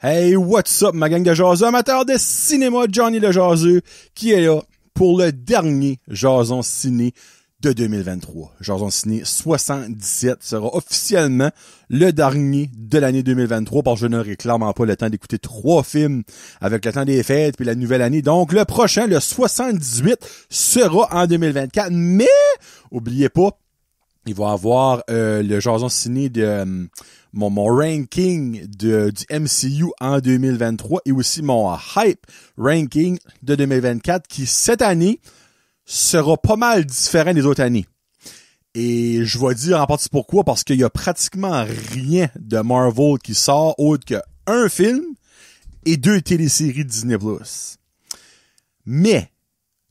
Hey, what's up, ma gang de jaseux, amateurs de cinéma, Johnny le jaseux, qui est là pour le dernier Jason Ciné de 2023. Jason Ciné 77 sera officiellement le dernier de l'année 2023, parce que je n'aurai clairement pas le temps d'écouter 3 films avec le temps des fêtes puis la nouvelle année. Donc, le prochain, le 78, sera en 2024. Mais, oubliez pas, il va y avoir le Jason Ciné de mon ranking du MCU en 2023 et aussi mon hype ranking de 2024 qui, cette année, sera pas mal différent des autres années. Et je vais dire en partie pourquoi, parce qu'il y a pratiquement rien de Marvel qui sort autre qu'un film et 2 téléséries Disney+. Mais,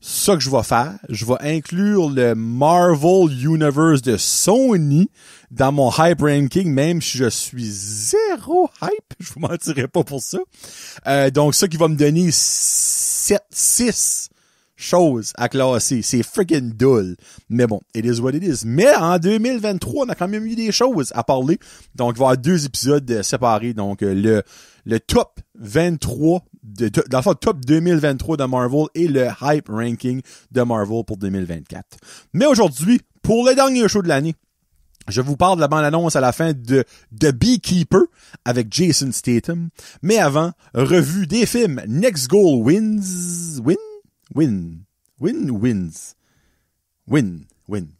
ça que je vais faire, je vais inclure le Marvel Universe de Sony dans mon hype ranking, même si je suis zéro hype, je vous mentirai pas pour ça. Donc ça qui va me donner 6 choses à classer. C'est freaking dull. Mais bon, it is what it is. Mais en 2023, on a quand même eu des choses à parler. Donc il va y avoir 2 épisodes séparés. Donc le top 23 dans le fond, top 2023 de Marvel et le hype ranking de Marvel pour 2024. Mais aujourd'hui, pour le dernier show de l'année, je vous parle de la bande-annonce à la fin de The Beekeeper avec Jason Statham. Mais avant, revue des films Next Goal Wins. Win. Y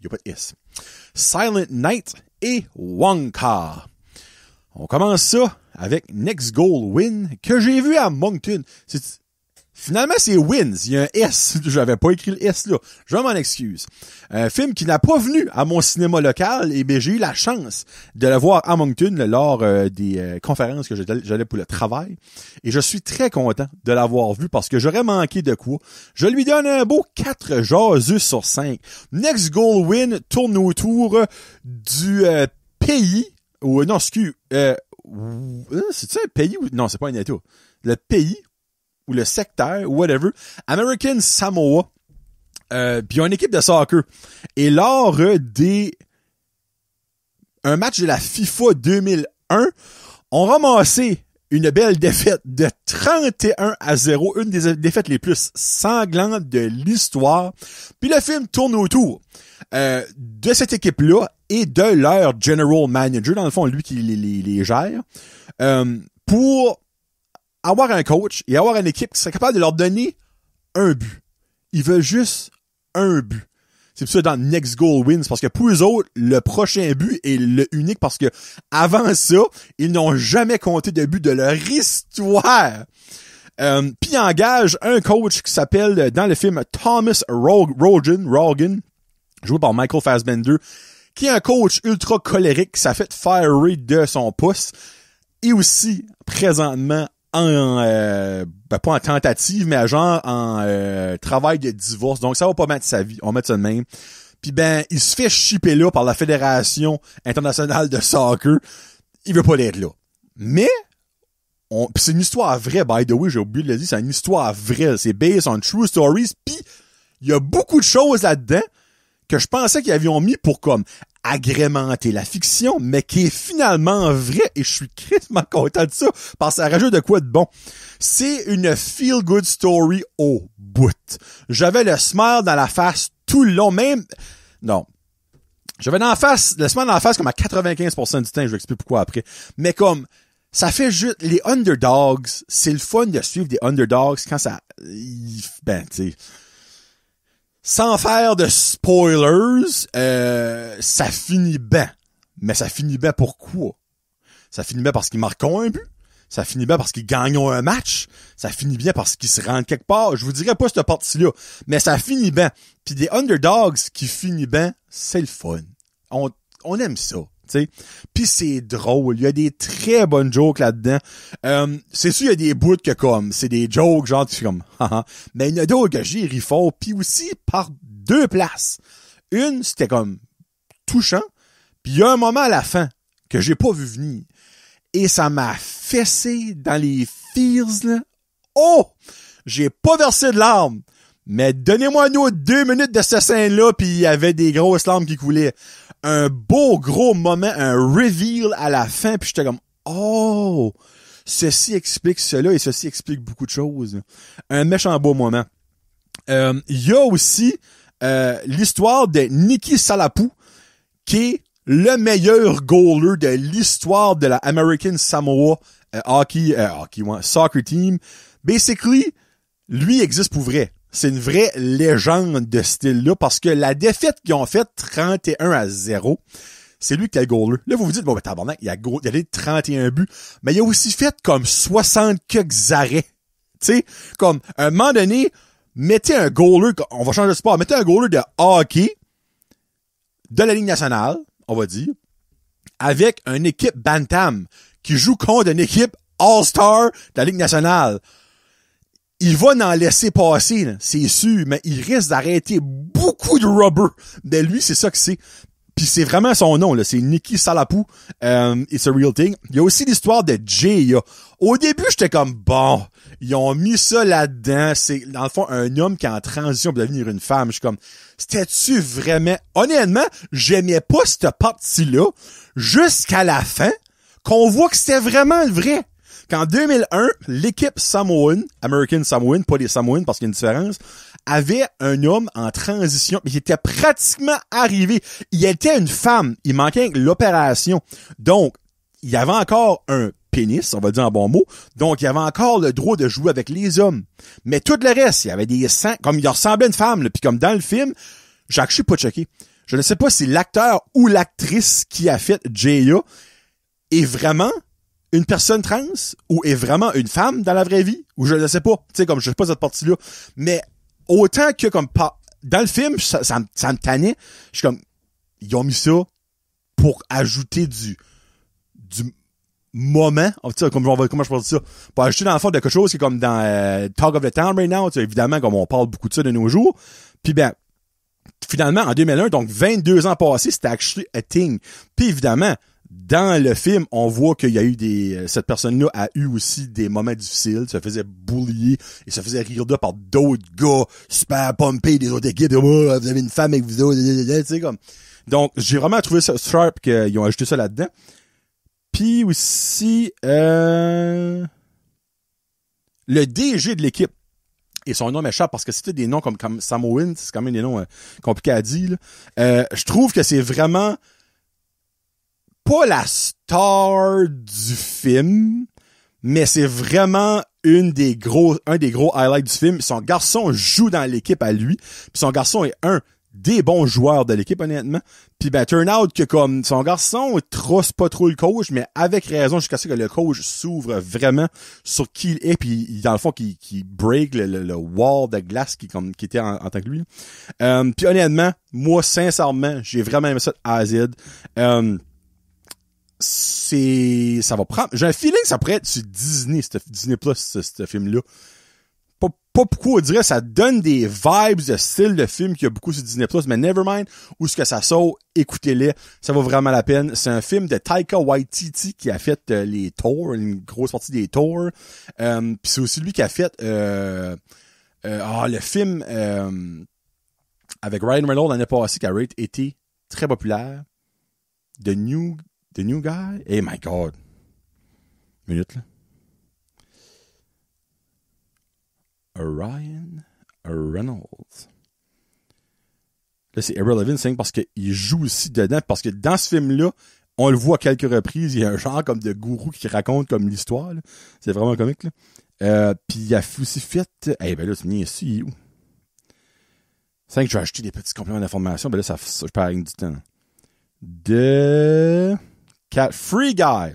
a pas de S. Silent Night et Wonka. On commence ça avec Next Goal Win, que j'ai vu à Moncton. Finalement, c'est Wins. Il y a un S. J'avais pas écrit le S là. Je m'en excuse. Un film qui n'a pas venu à mon cinéma local, et bien j'ai eu la chance de le voir à Moncton lors des conférences que j'allais pour le travail. Et je suis très content de l'avoir vu parce que j'aurais manqué de quoi. Je lui donne un beau 4 jaseux sur 5. Next Goal Win tourne autour du pays, ou non, excuse, c'est-tu un pays ou... Non, c'est pas un état. Le pays ou le secteur, whatever, American Samoa, puis il y a une équipe de soccer. Et lors un match de la FIFA 2001, on ramassé une belle défaite de 31-0, une des défaites les plus sanglantes de l'histoire. Puis le film tourne autour de cette équipe-là et de leur general manager, dans le fond, lui qui les gère, pour avoir un coach et avoir une équipe qui serait capable de leur donner un but. Ils veulent juste un but. C'est pour ça dans Next Goal Wins, parce que pour eux autres, le prochain but est le unique, parce que avant ça, ils n'ont jamais compté de but de leur histoire. Puis ils engagent un coach qui s'appelle, dans le film, Thomas Rogan, joué par Michael Fassbender, qui est un coach ultra colérique qui s'est fait fiery de son pouce, et aussi, présentement, pas en tentative, mais genre en travail de divorce. Donc, ça va pas mettre sa vie. On va mettre ça de même. Puis ben, il se fait chipper là par la Fédération internationale de soccer. Il veut pas l'être là. Mais, pis c'est une histoire vraie, by the way, j'ai oublié de le dire, c'est une histoire vraie. C'est based on true stories. Puis, il y a beaucoup de choses là-dedans que je pensais qu'ils avaient mis pour comme agrémenter la fiction, mais qui est finalement vrai, et je suis crissement content de ça, parce que ça rajoute de quoi de bon. C'est une feel-good story au bout. J'avais le smile dans la face tout le long, même... Non. J'avais le smile dans la face comme à 95% du temps, je vais expliquer pourquoi après. Mais comme, ça fait juste... Les underdogs, c'est le fun de suivre des underdogs quand ça... Ben, tu sais... Sans faire de spoilers, ça finit bien. Mais ça finit bien pourquoi? Ça finit bien parce qu'ils marquent un but. Ça finit bien parce qu'ils gagnent un match. Ça finit bien parce qu'ils se rendent quelque part. Je vous dirais pas cette partie-là. Mais ça finit bien. Puis des underdogs qui finissent bien, c'est le fun. On aime ça. T'sais. Puis c'est drôle, il y a des très bonnes jokes là-dedans. C'est sûr, il y a des bouts que comme, c'est des jokes genre, tu fais comme, haha. Mais il y en a d'autres que j'ai ri fort, puis aussi par 2 places. Une, c'était comme touchant, puis il y a un moment à la fin que j'ai pas vu venir. Et ça m'a fessé dans les feels, là. Oh! J'ai pas versé de larmes. Mais donnez-moi nous 2 minutes de cette scène-là, puis il y avait des grosses larmes qui coulaient. Un beau gros moment, un reveal à la fin, puis j'étais comme, oh, ceci explique cela et ceci explique beaucoup de choses. Un méchant beau moment. Il y a aussi l'histoire de Nicky Salapou, qui est le meilleur goaler de l'histoire de la American Samoa soccer team. Basically, lui existe pour vrai. C'est une vraie légende de ce style-là parce que la défaite qu'ils ont faite 31-0, c'est lui qui est le goaler. Là, vous vous dites, bon, ben, tabarnak, il a eu 31 buts, mais il a aussi fait comme 60 quelques arrêts. Tu sais, comme, à un moment donné, mettez un goaler, on va changer de sport, mettez un goaler de hockey de la Ligue nationale, on va dire, avec une équipe Bantam qui joue contre une équipe All-Star de la Ligue nationale. Il va n'en laisser passer, là, c'est sûr, mais il risque d'arrêter beaucoup de rubber. Ben lui, c'est ça que c'est. Puis c'est vraiment son nom, là, c'est Nicky Salapou. It's a real thing. Il y a aussi l'histoire de Jay. Au début, j'étais comme, bon, ils ont mis ça là-dedans. C'est, dans le fond, un homme qui est en transition pour devenir une femme. Je suis comme, c'était-tu vraiment... Honnêtement, j'aimais pas cette partie-là jusqu'à la fin, qu'on voit que c'était vraiment le vrai. Qu'en 2001, l'équipe Samoan, American Samoan, pas les Samoans parce qu'il y a une différence, avait un homme en transition, mais il était pratiquement arrivé. Il était une femme. Il manquait l'opération. Donc, il y avait encore un pénis, on va dire en bon mot. Donc, il y avait encore le droit de jouer avec les hommes. Mais tout le reste, il y avait des sangs, comme il ressemblait à une femme, puis comme dans le film, je suis pas choqué. Je ne sais pas si l'acteur ou l'actrice qui a fait J.A. est vraiment une personne trans ou est vraiment une femme dans la vraie vie ou je ne sais pas. Tu sais, comme je sais pas cette partie-là. Mais autant que comme dans le film, ça me tannait. Je suis comme, ils ont mis ça pour ajouter du moment. Tu sais, comment je peux dire ça? Pour ajouter dans le fond de quelque chose qui est comme dans Talk of the Town right now. Tu sais, évidemment, comme on parle beaucoup de ça de nos jours. Puis ben, finalement, en 2001, donc 22 ans passés, c'était actually a thing. Puis évidemment, dans le film, on voit qu'il y a eu cette personne-là a eu aussi des moments difficiles, se faisait bullier et se faisait rire de par d'autres gars super pumpés des autres équipes. Oh, vous avez une femme avec vous autres, tu sais comme. Donc, j'ai vraiment trouvé ça sharp qu'ils ont ajouté ça là-dedans. Puis aussi, le DG de l'équipe. Et son nom m'échappe parce que c'était des noms comme Samoan, c'est quand même des noms compliqués à dire. Je trouve que c'est vraiment pas la star du film, mais c'est vraiment un des gros highlights du film. Son garçon joue dans l'équipe à lui, puis son garçon est un des bons joueurs de l'équipe, honnêtement. Puis ben, turn out que comme son garçon trousse pas trop le coach, mais avec raison jusqu'à ce que le coach s'ouvre vraiment sur qui il est, puis dans le fond, qui break le wall de glace qui était en tant que lui. Puis honnêtement, moi, sincèrement, j'ai vraiment aimé ça de A à Z. Ça va prendre, j'ai un feeling que ça pourrait être sur Disney Plus, ce film-là. Pas pourquoi on dirait, ça donne des vibes de style de film qu'il y a beaucoup sur Disney Plus, mais nevermind, où ce que ça sort, écoutez-les, ça vaut vraiment la peine. C'est un film de Taika Waititi qui a fait les Thor, une grosse partie des Thor. Puis c'est aussi lui qui a fait le film avec Ryan Reynolds l'année passée qui a été très populaire. The New Guy? Hey my God. Minute, là. Ryan Reynolds. Là, c'est Irrelevant Thing parce qu'il joue aussi dedans. Parce que dans ce film-là, on le voit à quelques reprises. Il y a un genre comme de gourou qui raconte comme l'histoire. Là. C'est vraiment comique. Là. Puis il a aussi fait... Eh ben là, c'est bien ici. C'est vrai que je vais ajouter des petits compléments d'information. Ben là, je perds rien du temps. Free Guy,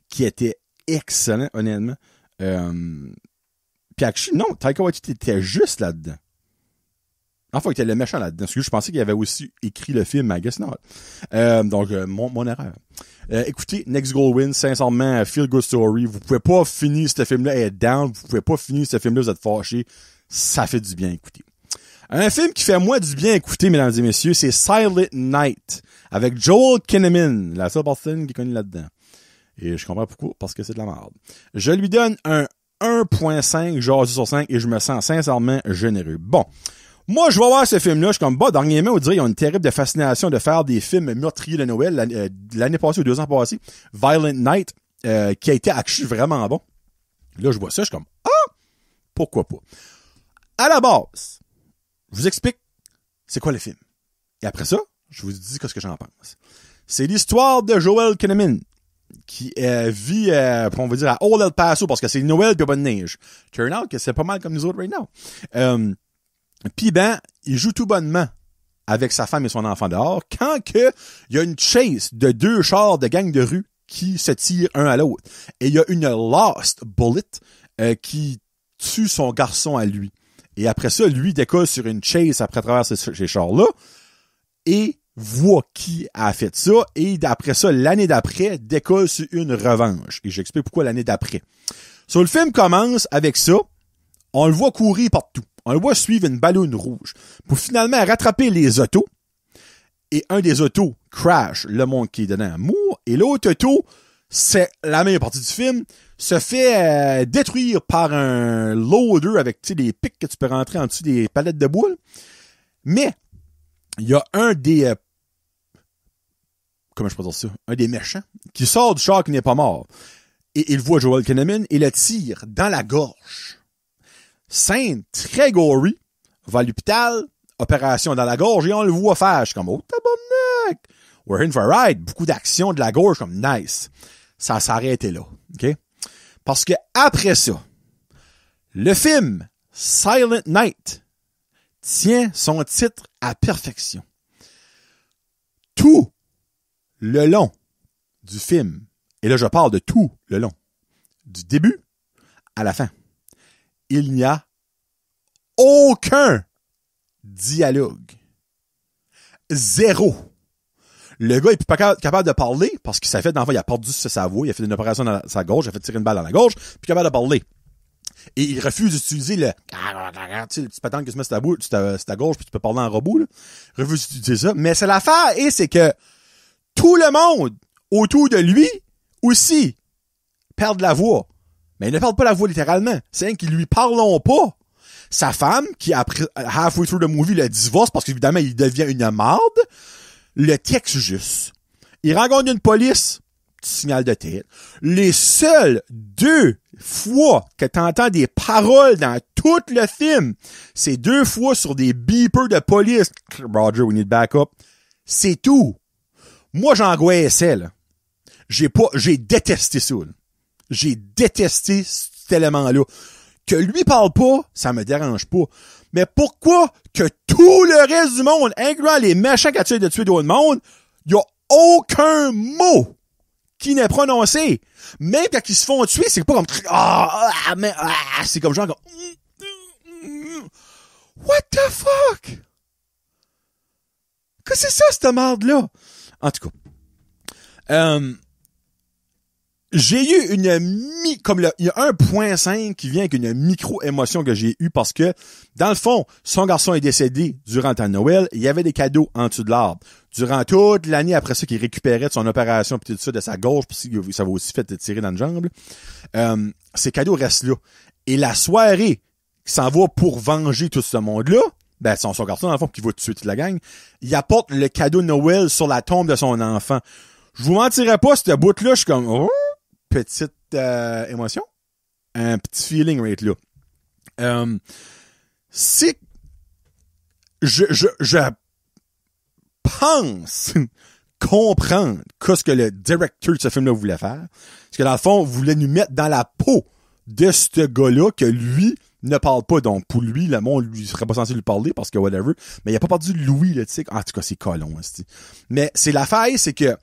qui était excellent, honnêtement. Puis actually, non, Taika Waititi était juste là-dedans. Enfin, il était le méchant là-dedans. Parce que je pensais qu'il avait aussi écrit le film, I guess not. Donc, mon erreur. Écoutez, Next Goal Win, sincèrement, Feel Good Story. Vous pouvez pas finir ce film-là et être down. Vous pouvez pas finir ce film-là, vous êtes fâchés. Ça fait du bien, écoutez. Un film qui fait moi du bien écouter, mesdames et messieurs, c'est Silent Night, avec Joel Kinnaman, la seule personne qui est connue là-dedans. Et je comprends pourquoi, parce que c'est de la merde. Je lui donne un 1.5 jasu sur 5 et je me sens sincèrement généreux. Bon. Moi, je vais voir ce film-là, je suis comme, dernièrement, on dirait qu'ils ont une terrible fascination de faire des films meurtriers de Noël, l'année passée ou 2 ans passés. Violent Night. qui a été actually vraiment bon. Là, je vois ça, je suis comme, pourquoi pas. À la base, je vous explique c'est quoi le film. Et après ça, je vous dis ce que j'en pense. C'est l'histoire de Joel Kinnaman, qui vit, on va dire, à Old El Paso, parce que c'est Noël pis pas de neige. Turn out que c'est pas mal comme nous autres right now. Pis il joue tout bonnement avec sa femme et son enfant dehors, quand que il y a une chase de 2 chars de gang de rue qui se tirent un à l'autre. Et il y a une lost bullet qui tue son garçon à lui. Et après ça, lui décolle sur une chase après travers ces chars-là et voit qui a fait ça. Et après ça, l'année d'après, décolle sur une revanche. Et j'explique pourquoi l'année d'après. So, le film commence avec ça. On le voit courir partout. On le voit suivre une ballonne rouge pour finalement rattraper les autos. Et un des autos crash le monde qui est dedans à mort. Et l'autre auto, c'est la meilleure partie du film, se fait détruire par un loader avec des pics que tu peux rentrer en dessous des palettes de bois. Mais il y a un des comment je peux dire ça? Un des méchants qui sort du char qui n'est pas mort. Et il voit Joel Kinnaman et le tire dans la gorge. Scène très gory. Va à l'hôpital, opération dans la gorge et on le voit faire. Je suis comme, oh tabarnak! We're in for a ride. Beaucoup d'action de la gorge comme nice. Ça s'arrêtait là. OK? Parce que après ça, le film Silent Night tient son titre à perfection. Tout le long du film, et là je parle de tout le long, du début à la fin, il n'y a aucun dialogue. Zéro. Le gars est plus pas capable de parler parce qu'il s'est fait d'enfant, il a perdu sa voix, il a fait une opération dans sa gorge, il a fait tirer une balle dans la gorge, puis capable de parler. Et il refuse d'utiliser le petit patente que tu mets sur ta gorge puis tu peux parler en robot, là. Il refuse d'utiliser ça. Mais c'est l'affaire, et c'est que tout le monde autour de lui aussi perd la voix. Mais il ne perd pas la voix littéralement. C'est un qui lui parlons pas. Sa femme, qui après halfway through the movie le divorce parce qu'évidemment il devient une marde, le texte juste. Il rencontre une police, petit signal de tête. Les seules 2 fois que t'entends des paroles dans tout le film, c'est 2 fois sur des beepers de police. Roger, we need backup. C'est tout. Moi, j'angoissais, là. J'ai détesté ça, là. J'ai détesté cet élément-là. Que lui parle pas, ça me dérange pas. Mais pourquoi que tout le reste du monde, incluant les méchants qui essayent de tuer d'autres mondes, y a aucun mot qui n'est prononcé. Même quand ils se font tuer, c'est pas comme c'est comme genre comme what the fuck? Que c'est ça cette merde-là? En tout cas. J'ai eu il y a 1.5 qui vient avec une micro-émotion que j'ai eue parce que, dans le fond, son garçon est décédé durant le temps de Noël, il y avait des cadeaux en dessous de l'arbre. Durant toute l'année après ça qu'il récupérait de son opération pis tout ça, de sa gorge, pis ça va aussi fait tirer dans le jambe, ces cadeaux restent là. Et la soirée qui s'en va pour venger tout ce monde-là, son garçon, dans le fond, qui va tuer toute la gang, il apporte le cadeau de Noël sur la tombe de son enfant. Je vous mentirais pas, cette bout-là, je suis comme, petite émotion, un petit feeling right là. C'est je pense comprendre qu'est-ce que le directeur de ce film-là voulait faire. Parce que dans le fond, voulait nous mettre dans la peau de ce gars-là que lui ne parle pas. Donc, pour lui, le monde lui serait pas censé lui parler parce que whatever. Mais il a pas perdu Louis, là, tu sais. En tout cas, c'est colon, hein, mais c'est l'affaire, c'est que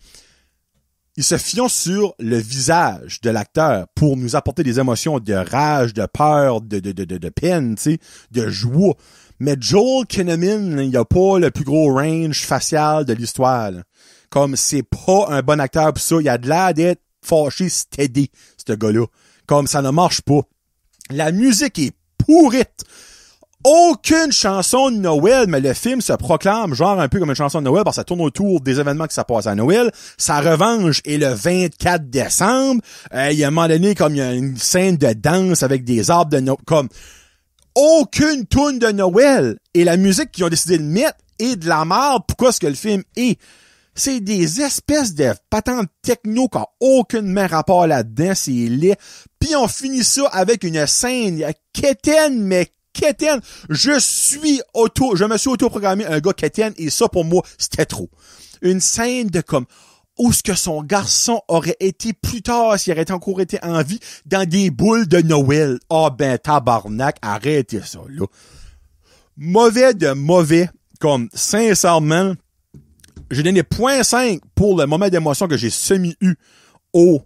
ils se fient sur le visage de l'acteur pour nous apporter des émotions de rage, de peur, de peine, tu sais, de joie. Mais Joel Kinnaman, il a pas le plus gros range facial de l'histoire, là. Comme c'est pas un bon acteur pour ça, il a de l'air d'être fâché steady, ce gars-là. Comme ça ne marche pas. La musique est pourrite. Aucune chanson de Noël, mais le film se proclame genre un peu comme une chanson de Noël parce que ça tourne autour des événements que ça passe à Noël. Sa revanche est le 24 décembre. Il y a un moment donné, comme il y a une scène de danse avec des arbres de Noël, comme aucune toune de Noël. Et la musique qu'ils ont décidé de mettre est de la merde. Pourquoi est-ce que le film est C'est des espèces de patentes techno qui n'ont aucunement rapport là-dedans, c'est laid. Puis on finit ça avec une scène quétaine, mais quétaine. Je me suis auto-programmé un gars quétaine et ça pour moi, c'était trop. Une scène de comme où ce que son garçon aurait été plus tard s'il aurait encore été en vie dans des boules de Noël. Ah ben tabarnak, arrêtez ça là. Mauvais de mauvais, comme sincèrement, j'ai donné 0.5 pour le moment d'émotion que j'ai semi-eu au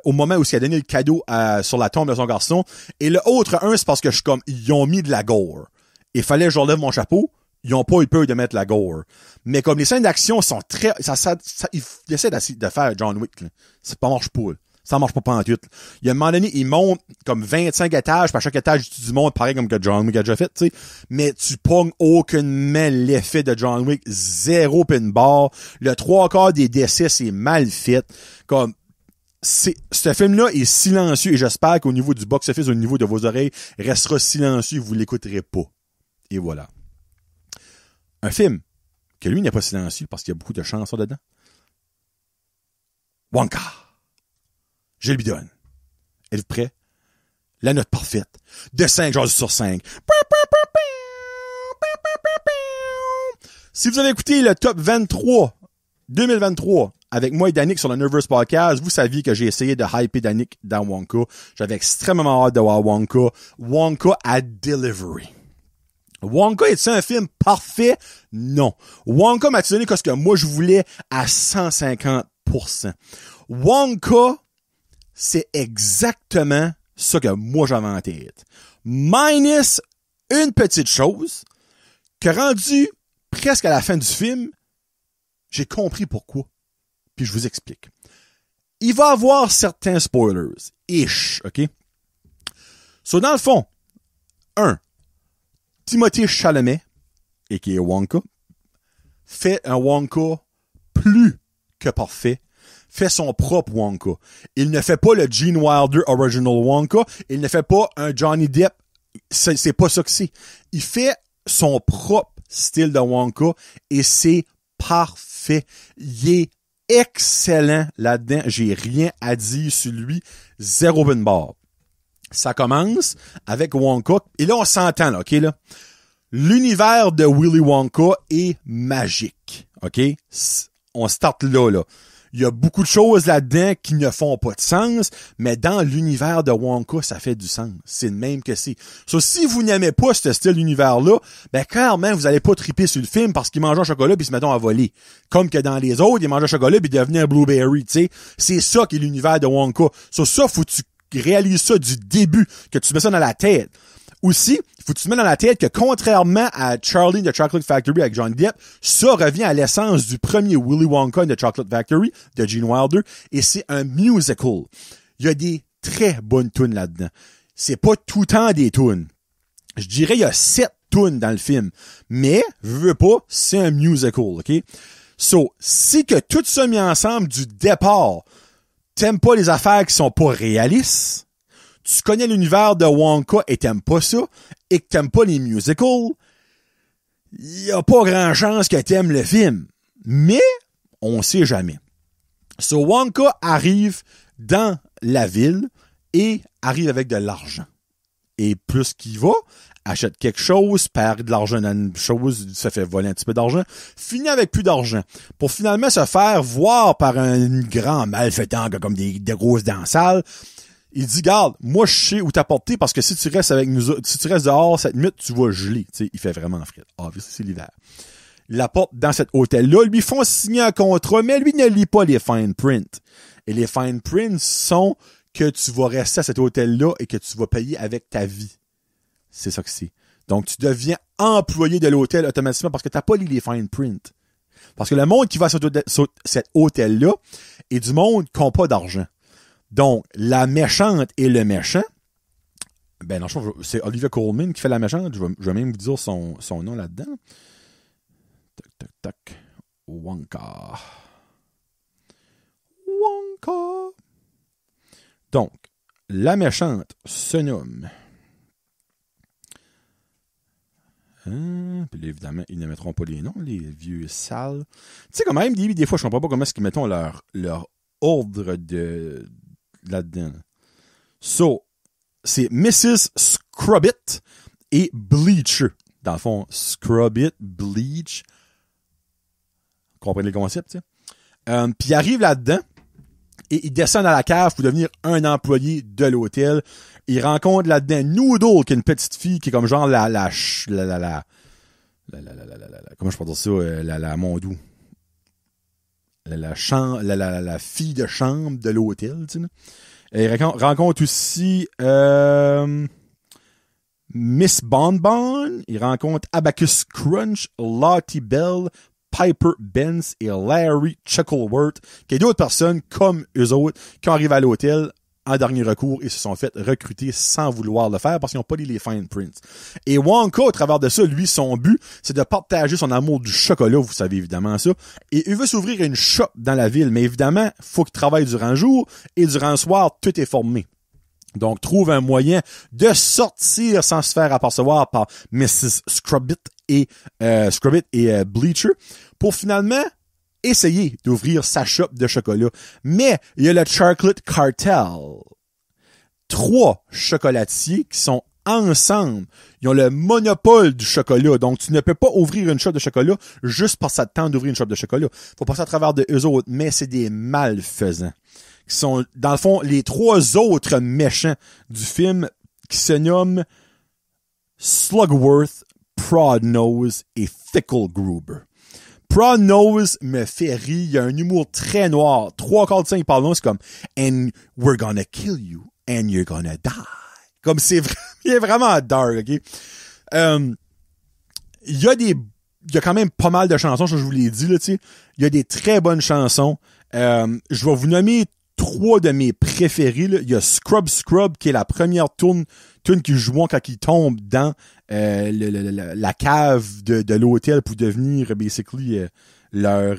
moment où il a donné le cadeau sur la tombe de son garçon. Et le autre 1, c'est parce que je suis comme, ils ont mis de la gore. Il fallait que je relève mon chapeau. Ils ont pas eu peur de mettre la gore. Mais comme les scènes d'action sont très, ils essaient de faire John Wick, là. Ça marche pas, là. Ça marche pas pantoute. Il y a un moment donné, il monte comme 25 étages, puis à chaque étage, du monde, pareil comme que John Wick a déjà fait, tu sais. Mais tu pognes aucunement l'effet de John Wick, zéro pin bar. Le 3/4 des décès, c'est mal fait. Comme, ce film-là est silencieux et j'espère qu'au niveau du box-office, au niveau de vos oreilles, restera silencieux et vous l'écouterez pas. Et voilà. Un film que lui n'est pas silencieux parce qu'il y a beaucoup de chansons dedans. Wonka. Je lui donne. Êtes-vous prêts? La note parfaite. De 5 jours sur 5. Si vous avez écouté le top 23 2023 avec moi et Danick sur le Nervous Podcast, vous saviez que j'ai essayé de hyper Danick dans Wonka. J'avais extrêmement hâte de voir Wonka. Wonka à Delivery. Wonka, est-ce un film parfait? Non. Wonka m'a donné ce que moi je voulais à 150%. Wonka, c'est exactement ce que moi j'avais en tête. Minus une petite chose que rendu presque à la fin du film, j'ai compris pourquoi. Puis je vous explique. Il va y avoir certains spoilers. OK? So, dans le fond, Timothée Chalamet, a.k.a. Wonka, fait un Wonka plus que parfait, fait son propre Wonka. Il ne fait pas le Gene Wilder Original Wonka, il ne fait pas un Johnny Depp, c'est pas ça que c'est. Il fait son propre style de Wonka et c'est parfait. Il est excellent là-dedans, j'ai rien à dire sur lui, zéro bin bar. Ça commence avec Wonka. Et là, on s'entend, là, OK, là. L'univers de Willy Wonka est magique, OK? On start là. Il y a beaucoup de choses là-dedans qui ne font pas de sens, mais dans l'univers de Wonka, ça fait du sens. C'est le même que c'est. So, si vous n'aimez pas ce style d'univers-là, ben, clairement, vous allez pas triper sur le film parce qu'il mange un chocolat puis se mettent à voler. Comme que dans les autres, il mange un chocolat puis devenait un blueberry, tu sais. C'est ça qui est l'univers de Wonka. So, ça, faut que tu réalises ça du début, que tu mets ça dans la tête. Aussi, faut que tu te mets dans la tête que contrairement à Charlie de Chocolate Factory avec Johnny Depp, ça revient à l'essence du premier Willy Wonka de Chocolate Factory de Gene Wilder et c'est un musical. Il y a des très bonnes tunes là-dedans. C'est pas tout le temps des tunes. Je dirais il y a 7 tunes dans le film. Mais, veux pas, c'est un musical, OK? So, si que tout ça mis ensemble du départ, t'aimes pas les affaires qui sont pas réalistes, tu connais l'univers de Wonka et t'aimes pas ça, et que t'aimes pas les musicals, y a pas grand chance que t'aimes le film. Mais, on sait jamais. So, Wonka arrive dans la ville et arrive avec de l'argent. Et plus qu'il va, achète quelque chose, perd de l'argent dans une chose, se fait voler un petit peu d'argent, finit avec plus d'argent. Pour finalement se faire voir par un grand malfaitant comme des grosses dents sales. Il dit, garde, moi je sais où t'apporter parce que si tu restes avec nous, si tu restes dehors cette nuit, tu vas geler. Tu sais, il fait vraiment frais. Ah, c'est l'hiver. Il l'apporte dans cet hôtel-là, lui font signer un contrat, mais lui ne lit pas les fine print. Et les fine print sont que tu vas rester à cet hôtel-là et que tu vas payer avec ta vie. C'est ça que c'est. Donc, tu deviens employé de l'hôtel automatiquement parce que t'as pas lu les fine print. Parce que le monde qui va sur cet hôtel-là est du monde qui n'a pas d'argent. Donc, la méchante et le méchant, ben, dans le fond, c'est Olivia Colman qui fait la méchante. Je vais même vous dire son nom là-dedans. Tac. Wonka. Donc, la méchante se nomme... là. Puis là, évidemment, ils ne mettront pas les noms, les vieux sales. Tu sais, comme même, des fois, je comprends pas comment est-ce qu'ils mettent leur ordre là-dedans. Là. So, c'est Mrs. Scrubbit et Bleacher. Dans le fond, Scrubbit, Bleach. Vous comprenez le concept, tu sais. Puis il arrive là-dedans et il descend dans la cave pour devenir un employé de l'hôtel. Il rencontre là-dedans Noodle, qui est une petite fille qui est comme genre comment je peux dire ça, la Mondou. La fille de chambre de l'hôtel, tu sais. Et il rencontre aussi Miss Bonbon. Il rencontre Abacus Crunch, Lottie Bell, Piper Benz et Larry Chuckleworth, qui est d'autres personnes comme eux autres qui arrivent à l'hôtel en dernier recours et se sont fait recruter sans vouloir le faire parce qu'ils n'ont pas lu les fine prints. Et Wonka, au travers de ça, lui, son but, c'est de partager son amour du chocolat, vous savez évidemment ça. Et il veut s'ouvrir une shop dans la ville, mais évidemment, faut qu'il travaille durant le jour et durant le soir, tout est formé. Donc, trouve un moyen de sortir sans se faire apercevoir par Mrs. Scrubbit et Bleacher pour finalement essayer d'ouvrir sa shop de chocolat. Mais il y a le Chocolate Cartel. 3 chocolatiers qui sont ensemble. Ils ont le monopole du chocolat. Donc, tu ne peux pas ouvrir une shop de chocolat juste parce que ça te tente d'ouvrir une shop de chocolat. Faut passer à travers de eux autres. Mais c'est des malfaisants. Qui sont, dans le fond, les 3 autres méchants du film qui se nomment Slugworth, Prodnose et Ficklegruber. Prodnose me fait rire. Il y a un humour très noir. 3/4 de 5 par long, c'est comme « And we're gonna kill you and you're gonna die ». Comme il est vraiment dark, OK? Il y a quand même pas mal de chansons, je vous l'ai dit, là, tu sais. Il y a des très bonnes chansons. Je vais vous nommer 3 de mes préférés, là. Il y a Scrub Scrub, qui est la première tune qu'ils jouent quand ils tombent dans la cave de l'hôtel pour devenir basically leur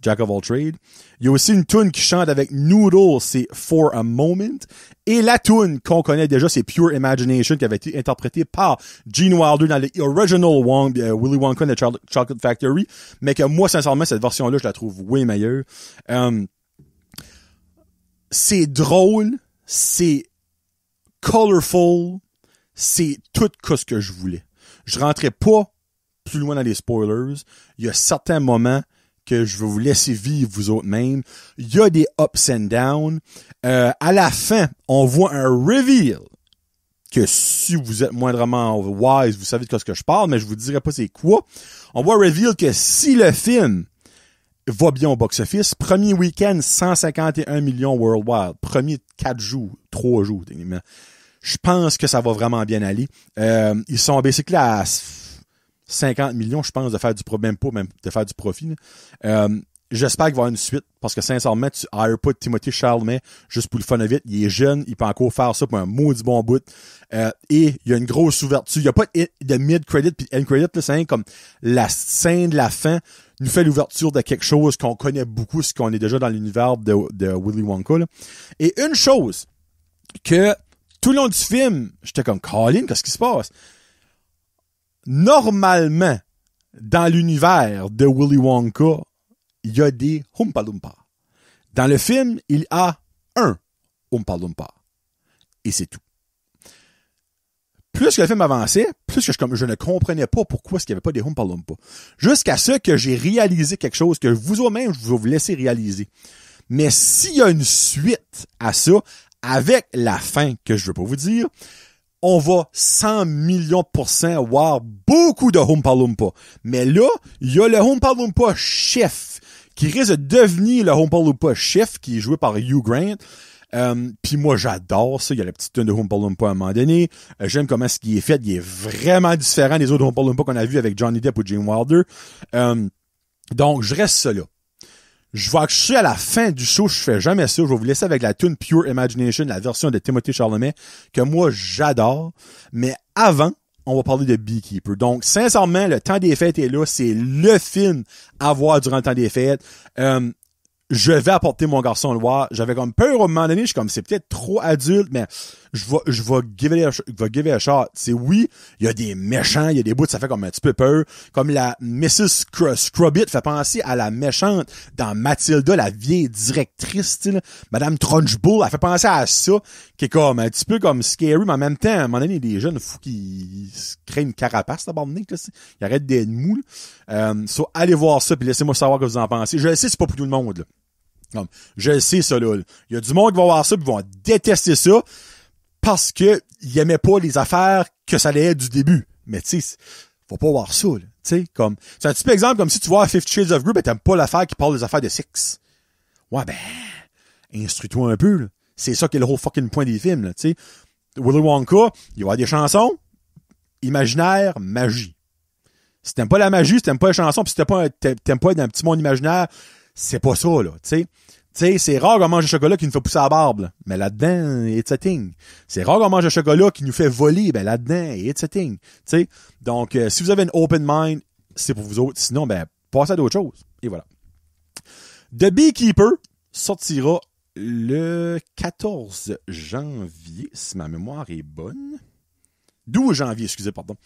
Jack of all trades. Il y a aussi une tune qui chante avec Noodle, c'est For a Moment. Et la tune qu'on connaît déjà, c'est Pure Imagination, qui avait été interprétée par Gene Wilder dans le original Willy Wonka and the Chocolate Factory. Mais que moi, sincèrement, cette version-là, je la trouve way meilleure. C'est drôle, c'est colorful, c'est tout ce que je voulais. Je rentrais pas plus loin dans les spoilers. Il y a certains moments que je vais vous laisser vivre vous autres mêmes. Il y a des ups and downs. À la fin, on voit un reveal que si vous êtes moindrement wise, vous savez de quoi ce que je parle, mais je vous dirai pas c'est quoi. On voit un reveal que si le film va bien au box-office. Premier week-end, 151 millions worldwide. Premier 4 jours, 3 jours, techniquement. Je pense que ça va vraiment bien aller. Ils sont basically à 50 millions, je pense, de faire même de faire du profit. J'espère qu'il va y avoir une suite, parce que sincèrement, tu hires pas Timothée Chalamet juste pour le fun of it. Il est jeune, il peut encore faire ça pour un maudit bon bout. Et il y a une grosse ouverture. Il n'y a pas de mid-credit puis end-credit, c'est comme la scène de la fin nous fait l'ouverture de quelque chose qu'on connaît beaucoup, ce qu'on est déjà dans l'univers de Willy Wonka. Là. Et une chose que tout le long du film, j'étais comme Colin, qu'est-ce qui se passe? Normalement, dans l'univers de Willy Wonka, il y a des Oompa Loompa. Dans le film, il y a un Oompa Loompa. Et c'est tout. Plus que le film avançait, plus que je ne comprenais pas pourquoi il n'y avait pas des Oompa Loompa. Jusqu'à ce que j'ai réalisé quelque chose que vous-même, je vais vous laisser réaliser. Mais s'il y a une suite à ça, avec la fin que je veux pas vous dire, on va 100 millions % voir beaucoup de Oompa Loompa. Mais là, il y a le Oompa Loompa chef, qui risque de devenir le Oompa Loompa chef, qui est joué par Hugh Grant. Puis moi, j'adore ça. Il y a la petite tune de Oompa Loompa à un moment donné. J'aime comment ce qui est fait. Il est vraiment différent des autres Oompa Loompa qu'on a vu avec Johnny Depp ou Gene Wilder. Donc, je reste ça là. Je vais accoucher à la fin du show, je fais jamais ça. Je vais vous laisser avec la tune Pure Imagination, la version de Timothée Chalamet, que moi, j'adore. Mais avant, on va parler de Beekeeper. Donc, sincèrement, le temps des fêtes est là. C'est le film à voir durant le temps des fêtes. Je vais apporter mon garçon le voir. J'avais comme peur au moment donné. Je suis comme, c'est peut-être trop adulte, mais je vais give it a shot. C'est oui, il y a des méchants, il y a des bouts, ça fait comme un petit peu peur. Comme la Mrs. Scrubbit fait penser à la méchante dans Mathilda, la vieille directrice, style, Madame Trunchbull, elle fait penser à ça, qui est comme un petit peu comme scary, mais en même temps, à un moment donné, il y a des jeunes fous qui se créent une carapace, d'abord, là, ils arrêtent d'être mous, allez voir ça, puis laissez-moi savoir ce que vous en pensez. Je le sais, c'est pas pour tout le monde, là. Comme, je le sais, ça, là. Il y a du monde qui va voir ça, puis vont détester ça, parce que ils aimaient pas les affaires que ça allait être du début. Mais tu sais, faut pas voir ça, là. Tu sais, comme, c'est un petit peu exemple comme si tu vois 50 Shades of Grey, ben t'aimes pas l'affaire qui parle des affaires de sexe. Ouais, ben, instruis-toi un peu, là. C'est ça qui est le whole fucking point des films, là, tu sais. Willy Wonka, il va y avoir des chansons, imaginaire, magie. Si t'aimes pas la magie, si t'aimes pas les chansons, pis si t'aimes pas être dans un petit monde imaginaire, c'est pas ça, là, tu sais. Tu sais, c'est rare qu'on mange du chocolat qui nous fait pousser la barbe, là. Mais là-dedans, it's a thing. C'est rare qu'on mange du chocolat qui nous fait voler, ben là-dedans, it's a thing. Tu sais. Donc, si vous avez une open mind, c'est pour vous autres. Sinon, ben, passez à d'autres choses. Et voilà. The Beekeeper sortira le 14 janvier, si ma mémoire est bonne. 12 janvier, excusez, pardon.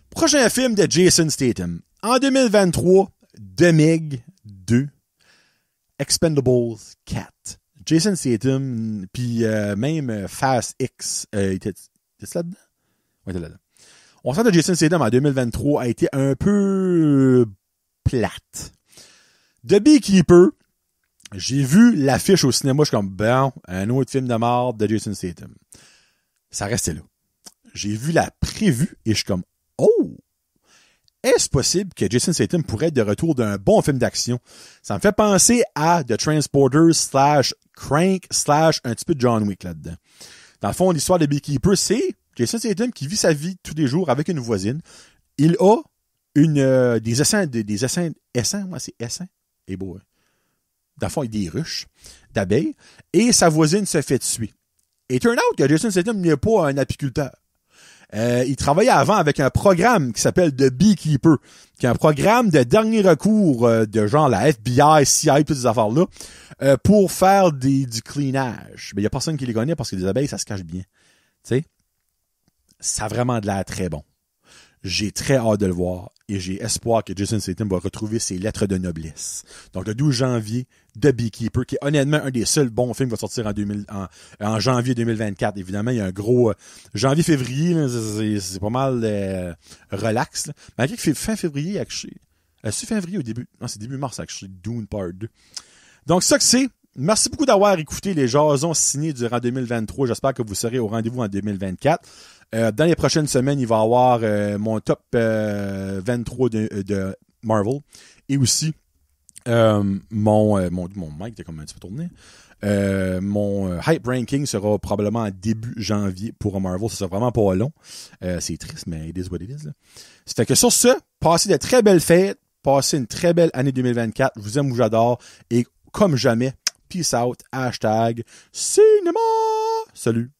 Prochain film de Jason Statham. En 2023, The Meg 2. Expendables 4. Jason Statham, puis même Fast X, était là-dedans? Ouais, il était là-dedans. On sent que Jason Statham en 2023 a été un peu plate. The Beekeeper, j'ai vu l'affiche au cinéma, je suis comme, bon, un autre film de mort de Jason Statham. Ça restait là. J'ai vu la prévue et je suis comme, oh! Est-ce possible que Jason Statham pourrait être de retour d'un bon film d'action? Ça me fait penser à The Transporter / Crank / un petit peu de John Wick là-dedans. Dans le fond, l'histoire de Beekeeper, c'est Jason Statham qui vit sa vie tous les jours avec une voisine. Il a des essaims, moi c'est essaims, et beau. Hein? Dans le fond, il y a des ruches d'abeilles et sa voisine se fait tuer. Et turn out que Jason Statham n'est pas un apiculteur. Il travaillait avant avec un programme qui s'appelle The Beekeeper, qui est un programme de dernier recours de genre la FBI, CIA, toutes ces affaires-là, pour faire du cleanage. Mais il y a personne qui les connaît parce que les abeilles, ça se cache bien. Tu sais, ça a vraiment de l'air très bon. J'ai très hâte de le voir et j'ai espoir que Jason Statham va retrouver ses lettres de noblesse. Donc, le 12 janvier, The Beekeeper, qui est honnêtement un des seuls bons films qui va sortir en janvier 2024. Évidemment, il y a un gros janvier-février, c'est pas mal relax. Là. Malgré que fin février, c'est février au début. Non, c'est début mars, Dune Part 2. Donc, ça que c'est. Merci beaucoup d'avoir écouté les jasons ciné durant 2023. J'espère que vous serez au rendez-vous en 2024. Dans les prochaines semaines, il va y avoir mon top 23 de Marvel et aussi mon mic était comme un petit peu tourné. Mon hype ranking sera probablement en début janvier pour Marvel. Ça sera vraiment pas long. C'est triste, mais it is what it is. Là. Ça fait que sur ce, passez de très belles fêtes, passez une très belle année 2024. Je vous aime, j'adore. Et comme jamais, peace out, #cinéma. Salut.